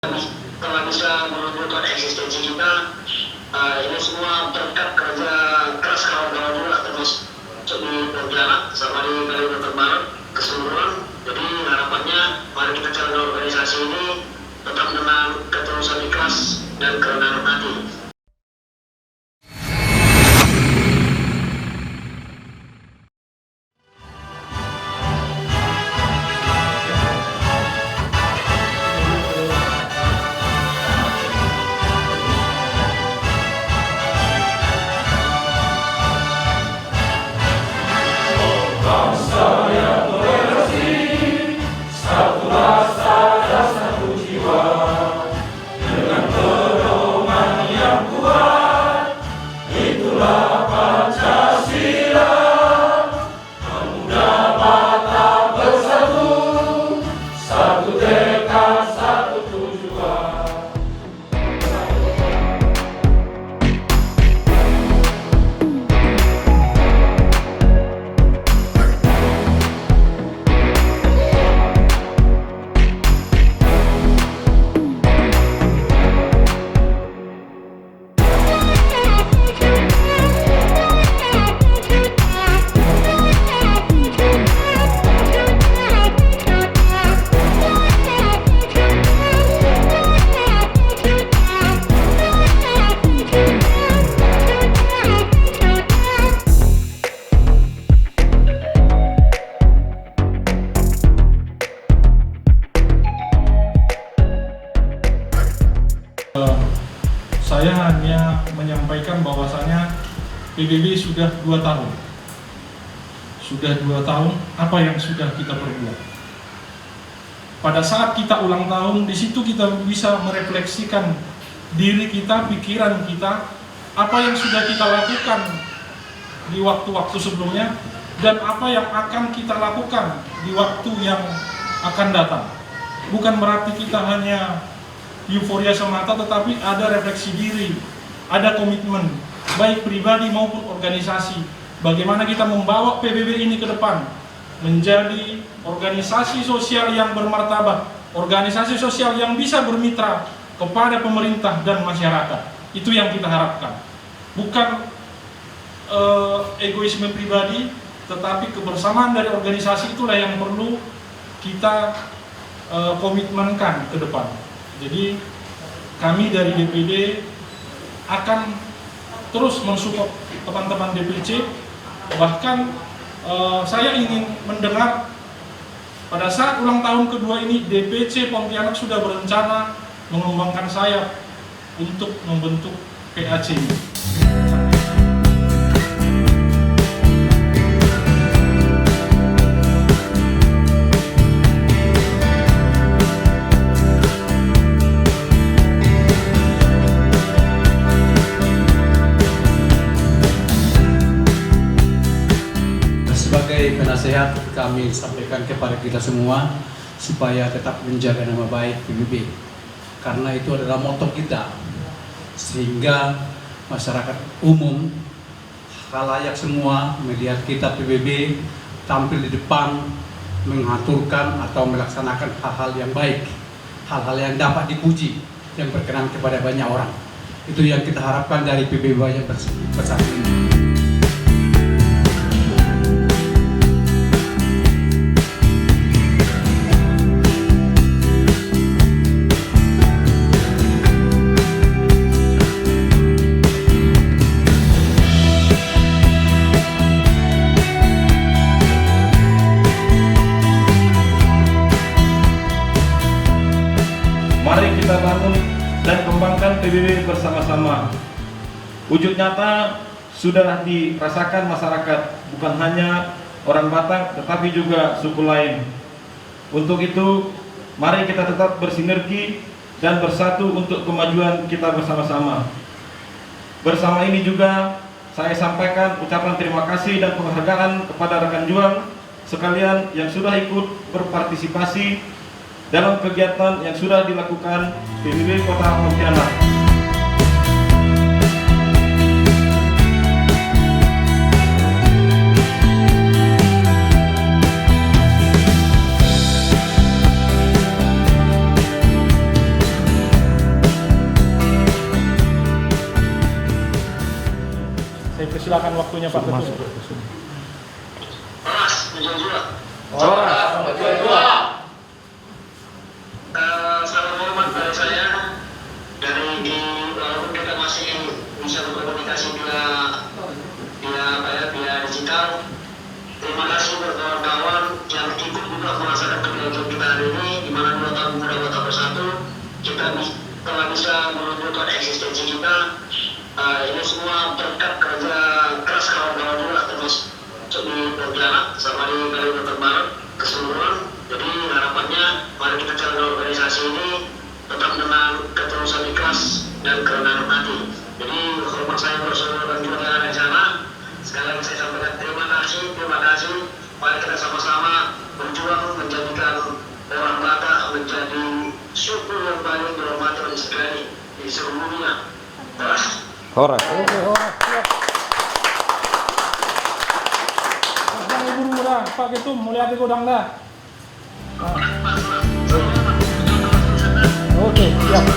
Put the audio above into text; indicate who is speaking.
Speaker 1: telah bisa menunjukkan eksistensi kita. Ini semua berkat kerja keras kawan-kawan juga, termasuk di Pontianak sama di Kalimantan Barat keseluruhan. Jadi harapannya mari kita jalankan organisasi ini tetap dengan ketulusan ikhlas dan kerendahan hati.
Speaker 2: Saya hanya menyampaikan bahwasanya PBB sudah 2 tahun. Sudah 2 tahun, apa yang sudah kita perbuat? Pada saat kita ulang tahun, di situ kita bisa merefleksikan diri kita, pikiran kita, apa yang sudah kita lakukan di waktu-waktu sebelumnya, dan apa yang akan kita lakukan di waktu yang akan datang. Bukan berarti kita hanya euforia semata, tetapi ada refleksi diri, ada komitmen, baik pribadi maupun organisasi. Bagaimana kita membawa PBB ini ke depan, menjadi organisasi sosial yang bermartabat, organisasi sosial yang bisa bermitra kepada pemerintah dan masyarakat. Itu yang kita harapkan. Bukan egoisme pribadi, tetapi kebersamaan dari organisasi itulah yang perlu kita komitmenkan ke depan. Jadi kami dari DPD akan terus mensupport teman-teman DPC. Bahkan saya ingin mendengar pada saat ulang tahun kedua ini DPC Pontianak sudah berencana mengembangkan sayap untuk membentuk PAC.
Speaker 3: Sebagai penasehat, kami sampaikan kepada kita semua supaya tetap menjaga nama baik PBB, karena itu adalah moto kita, sehingga masyarakat umum, khalayak semua melihat kita PBB tampil di depan mengaturkan atau melaksanakan hal-hal yang baik, hal-hal yang dapat dipuji, yang berkenan kepada banyak orang. Itu yang kita harapkan dari PBB banyak bersatu ini.
Speaker 2: Mari kita bangun dan kembangkan PBB bersama-sama. Wujud nyata sudah dirasakan masyarakat, bukan hanya orang Batak, tetapi juga suku lain. Untuk itu, mari kita tetap bersinergi dan bersatu untuk kemajuan kita bersama-sama. Bersama ini juga, saya sampaikan ucapan terima kasih dan penghargaan kepada rekan juang sekalian yang sudah ikut berpartisipasi dalam kegiatan yang sudah dilakukan PBB Kota Pontianak. silakan waktunya Pak Ketum.
Speaker 1: Horas, tujuan juga. Salam hormat dari saya dari walaupun kita masih bisa berkomunikasi via digital. Terima kasih buat kawan-kawan yang ikut juga merasakan kegiatan kita hari ini, di mana 2 tahun muda kota bersatu kita telah bisa menunjukkan eksistensi kita. Ini semua berkat kerja keras kawan-kawan juga, termasuk di Pontianak sama di Kalimantan Barat keseluruhan. Jadi harapannya mari kita jalankan organisasi ini tetap dengan ketulusan ikhlas dan kerendahan hati. Jadi hormat saya bersama dan juga yang ada di sana. Sekali lagi saya sampaikan terima kasih. Mari kita sama-sama berjuang menjadikan orang Batak menjadi suku yang paling dihormati oleh sekali di seluruh dunia.
Speaker 4: Horas.
Speaker 2: Ibu murah, Pak Ketum, mulia hati godang dah. Oke, siap.